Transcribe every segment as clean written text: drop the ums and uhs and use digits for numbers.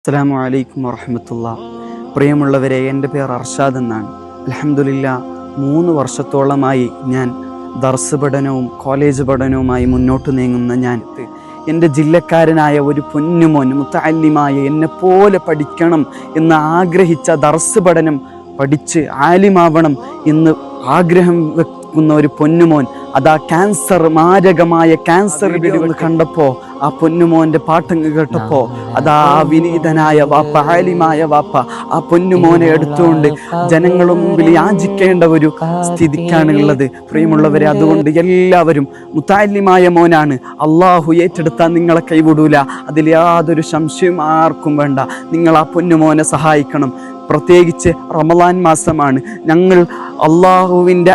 അസ്സലാമു അലൈക്കും വറഹ്മത്തുള്ളാഹി. പ്രിയമുള്ളവരെ, എൻ്റെ പേര് അർഷാദ് എന്നാണ്. അൽഹംദുലില്ലാഹ് 3 വർഷത്തോളമായി ഞാൻ ദർസ് പഠനവും കോളേജ് പഠനവുമായി മുന്നോട്ട് നീങ്ങുന്ന ഞാൻ എൻ്റെ ജില്ലക്കാരനായ ഒരു പൊന്നുമോൻ മുത്തഅല്ലിമായ എന്നെപ്പോലെ പഠിക്കണം എന്ന് ആഗ്രഹിച്ച ദർസ് പഠനം പഠിച്ച് ആലിമാവണം എന്ന് ആഗ്രഹം വെക്കുന്ന ഒരു പൊന്നുമോൻ അതാ ക്യാൻസർ, മാരകമായ ക്യാൻസർ പിടിവന്ന് കണ്ടപ്പോൾ ആ പൊന്നുമോൻ്റെ പാട്ടങ്ങ് കേട്ടപ്പോൾ അതാ വിനീതനായ വാപ്പ, ആലിമായ വാപ്പ ആ പൊന്നുമോനെ എടുത്തുകൊണ്ട് ജനങ്ങളുടെ മുമ്പിൽ യാചിക്കേണ്ട ഒരു സ്ഥിതിക്കാണുള്ളത്. പ്രിയമുള്ളവരെ, അതുകൊണ്ട് എല്ലാവരും മുത്തഅല്ലിമായ മോനാണ്, അള്ളാഹു ഏറ്റെടുത്താൽ നിങ്ങളെ കൈവിടൂല, അതിൽ യാതൊരു സംശയം ആർക്കും വേണ്ട. നിങ്ങൾ ആ പൊന്നുമോനെ സഹായിക്കണം. പ്രത്യേകിച്ച് റമളാൻ മാസമാണ്. ഞങ്ങൾ അള്ളാഹുവിൻ്റെ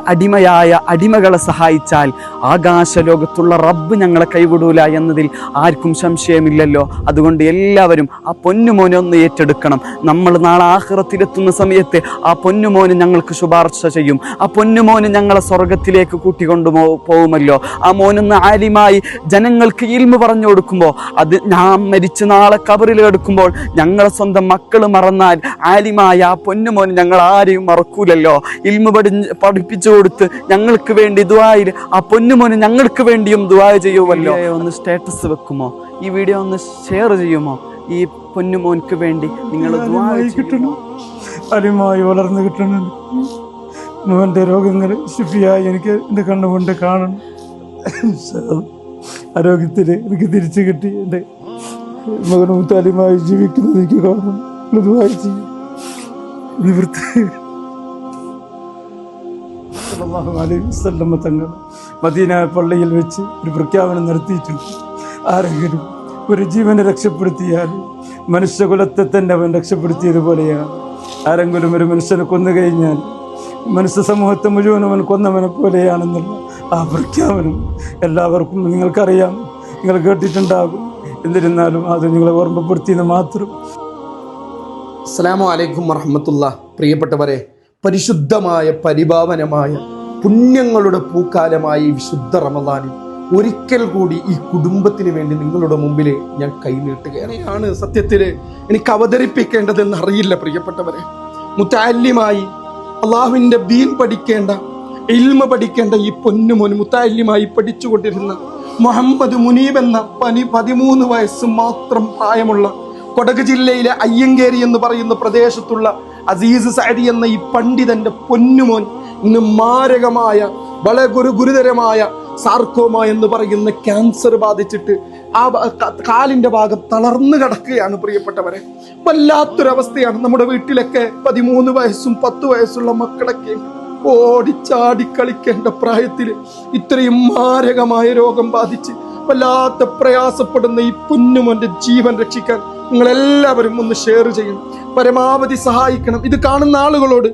അടിമകളെ സഹായിച്ചാൽ ആകാശലോകത്തുള്ള റബ്ബ് ഞങ്ങളെ കൈവിടൂല എന്നതിൽ ആർക്കും സംശയമില്ലല്ലോ. അതുകൊണ്ട് എല്ലാവരും ആ പൊന്നുമോനെ ഒന്ന് ഏറ്റെടുക്കണം. നമ്മൾ നാളെ ആഖിറത്തിലെത്തുന്ന സമയത്ത് ആ പൊന്നുമോന് ഞങ്ങൾക്ക് ശുപാർശ ചെയ്യും. ആ പൊന്നുമോന് ഞങ്ങളെ സ്വർഗത്തിലേക്ക് കൂട്ടിക്കൊണ്ടു പോകുമല്ലോ. ആ മോനൊന്ന് ആലിമായി ജനങ്ങൾക്ക് ഇൽമു പറഞ്ഞു കൊടുക്കുമ്പോൾ, അത് ഞാൻ മരിച്ച് നാളെ ഖബറിൽ കിടക്കുമ്പോൾ ഞങ്ങളെ സ്വന്തം മക്കൾ മറന്നാൽ ആലിമായ ആ പൊന്നുമോന് ഞങ്ങൾ ആരെയും മറക്കൂലല്ലോ. ഇൽമു പഠിപ്പിച്ചു കൊടുത്ത് ഞങ്ങൾക്ക് വേണ്ടി ദുആയിൽ ആ പൊന്നുമോന് ഞങ്ങൾക്ക് വേണ്ടിയും ദുആ ചെയ്യുമല്ലോ. ഒന്ന് സ്റ്റാറ്റസ് വെക്കുമോ? ഈ വീഡിയോ ഒന്ന് ഷെയർ ചെയ്യുമോ? ഈ പൊന്നുമോൻക്ക് വേണ്ടി നിങ്ങൾ ദുആ കിട്ടണം, അലിമായി വളർന്നു കിട്ടണം. മോൻ്റെ രോഗങ്ങൾ ശിഫിയായി എനിക്ക് എൻ്റെ കണ്ണുകൊണ്ട് കാണണം. ആരോഗ്യത്തിൽ എനിക്ക് തിരിച്ചു കിട്ടി എൻ്റെ മകനും താലിമായി ജീവിക്കുന്നത് എനിക്ക് കാണണം. ദുആ ചെയ്യും. തങ്ങൾ മദീന പള്ളിയിൽ വെച്ച് ഒരു പ്രഖ്യാപനം നടത്തിയിട്ടുണ്ട്. ആരെങ്കിലും ഒരു ജീവനെ രക്ഷപ്പെടുത്തിയാൽ മനുഷ്യകുലത്തെ തന്നെ അവൻ രക്ഷപ്പെടുത്തിയതുപോലെയാണ്. ആരെങ്കിലും ഒരു മനുഷ്യനെ കൊന്നു കഴിഞ്ഞാൽ മനുഷ്യ സമൂഹത്തെ മുഴുവൻ അവൻ കൊന്നവനെ പോലെയാണെന്നുള്ള ആ പ്രഖ്യാപനം എല്ലാവർക്കും നിങ്ങൾക്കറിയാം, നിങ്ങൾ കേട്ടിട്ടുണ്ടാകും. എന്നിരുന്നാലും അത് നിങ്ങളെ ഓർമ്മപ്പെടുത്തിയെന്ന് മാത്രം. അസ്സലാമു അലൈക്കും വറഹ്മത്തുള്ളാഹി. പ്രിയപ്പെട്ടവരെ, പരിശുദ്ധമായ പരിപാവനമായ പുണ്യങ്ങളുടെ പൂക്കാലമായ ഈ വിശുദ്ധ റമളാനിൽ ഒരിക്കൽ കൂടി ഈ കുടുംബത്തിന് വേണ്ടി നിങ്ങളുടെ മുമ്പിൽ ഞാൻ കൈനീട്ടുകയാണ്. സത്യത്തിൽ എനിക്ക് അവതരിപ്പിക്കേണ്ടതെന്ന് അറിയില്ല. പ്രിയപ്പെട്ടവരെ, മുത്തഅല്ലിമായി അള്ളാഹുവിൻ്റെ ദീൻ പഠിക്കേണ്ട, ഇൽമ പഠിക്കേണ്ട ഈ പൊന്നുമോൻ മുത്തഅല്ലിമായി പഠിച്ചുകൊണ്ടിരുന്ന മുഹമ്മദ് മുനീബ് എന്ന 13 വയസ്സ് മാത്രം പ്രായമുള്ള കൊടക് ജില്ലയിലെ അയ്യങ്കേരി എന്ന് പറയുന്ന പ്രദേശത്തുള്ള അസീസ് സഅദി എന്ന ഈ പണ്ഡിതന്റെ പൊന്നുമോൻ ഇന്ന് മാരകമായ വളരെ ഗുരുതരമായ സാർക്കോമ എന്ന് പറയുന്ന ക്യാൻസർ ബാധിച്ചിട്ട് ആ കാലിന്റെ ഭാഗം തളർന്നു കിടക്കുകയാണ്. പ്രിയപ്പെട്ടവരെ, വല്ലാത്തൊരവസ്ഥയാണ്. നമ്മുടെ വീട്ടിലൊക്കെ 13 വയസ്സും 10 വയസ്സുള്ള മക്കളൊക്കെ ഓടിച്ചാടി കളിക്കേണ്ട പ്രായത്തിൽ ഇത്രയും മാരകമായ രോഗം ബാധിച്ച് വല്ലാത്ത പ്രയാസപ്പെടുന്ന ഈ പൊന്നുമോന്റെ ജീവൻ രക്ഷിക്കാൻ നിങ്ങളെല്ലാവരും ഒന്ന് ഷെയർ ചെയ്യണം, പരമാവധി സഹായിക്കണം. ഇത് കാണുന്ന ആളുകളോട്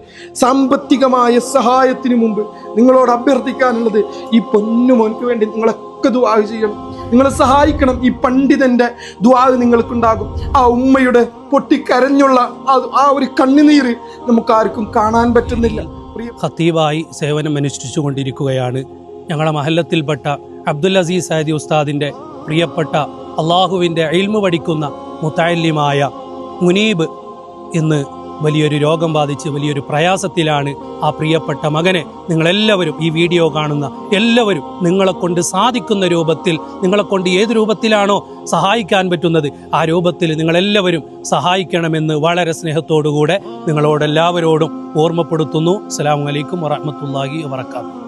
സാമ്പത്തികമായ സഹായത്തിന് മുമ്പ് നിങ്ങളോട് അഭ്യർത്ഥിക്കാനുള്ളത്, ഈ പൊന്നുമോൻക്ക് വേണ്ടി നിങ്ങളൊക്കെ ദുആ ചെയ്യണം, നിങ്ങൾ സഹായിക്കണം. ഈ പണ്ഡിതന്റെ ദുആ നിങ്ങൾക്കുണ്ടാകും. ആ ഉമ്മയുടെ പൊട്ടിക്കരഞ്ഞുള്ള ആ ഒരു കണ്ണുനീര് നമുക്കാർക്കും കാണാൻ പറ്റുന്നില്ല. ഖത്തീബായി സേവനം അനുഷ്ഠിച്ചു കൊണ്ടിരിക്കുകയാണ് ഞങ്ങളുടെ മഹല്ലത്തിൽപ്പെട്ട അബ്ദുൽ അസീസ് സഅദി ഉസ്താദിൻ്റെ പ്രിയപ്പെട്ട അള്ളാഹുവിൻ്റെ ഇൽമു പഠിക്കുന്ന മുത്തഅല്ലിമായ മുനീബ് ഇന്ന് വലിയൊരു രോഗം ബാധിച്ച് വലിയൊരു പ്രയാസത്തിലാണ്. ആ പ്രിയപ്പെട്ട മകനെ നിങ്ങളെല്ലാവരും, ഈ വീഡിയോ കാണുന്ന എല്ലാവരും, നിങ്ങളെക്കൊണ്ട് സാധിക്കുന്ന രൂപത്തിൽ, നിങ്ങളെക്കൊണ്ട് ഏത് രൂപത്തിലാണോ സഹായിക്കാൻ പറ്റുന്നത് ആ രൂപത്തിൽ നിങ്ങളെല്ലാവരും സഹായിക്കണമെന്ന് വളരെ സ്നേഹത്തോടുകൂടെ നിങ്ങളോടെല്ലാവരോടും ഓർമ്മപ്പെടുത്തുന്നു. അസ്സലാമു അലൈക്കും വറഹ്മത്തുള്ളാഹി വബറകാതുഹു.